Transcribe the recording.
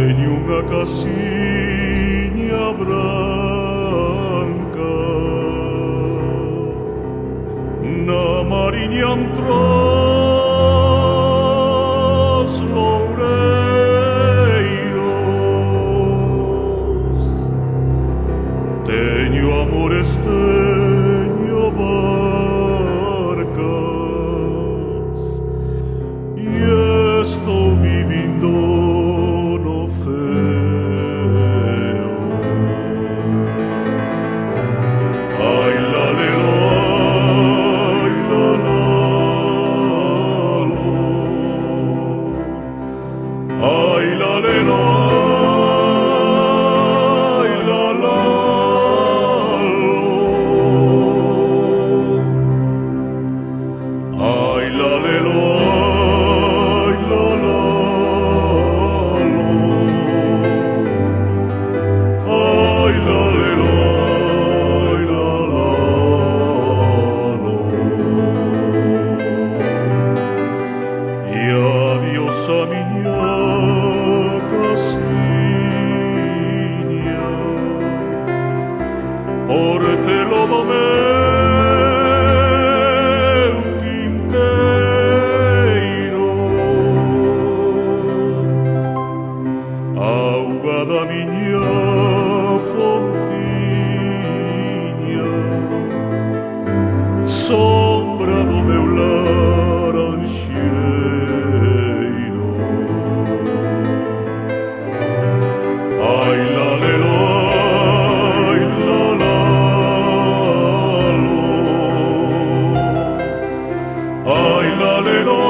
Teño unha casiña branca na mariña entros loureiros. Teño amores, teño barcas e estou vivindo no ceo. Ai la le lo, ai la la lo, ai la le lo, ai la la lo, ai la le lo, ai la la lo, ai la le lo, ai la la lo. E adiós a miña casiña, portelo do meu quinteiro, auga da miña fontiña, sombra do meu laranxeiro. Ai la le lo, ai la la lo, ai la le lo,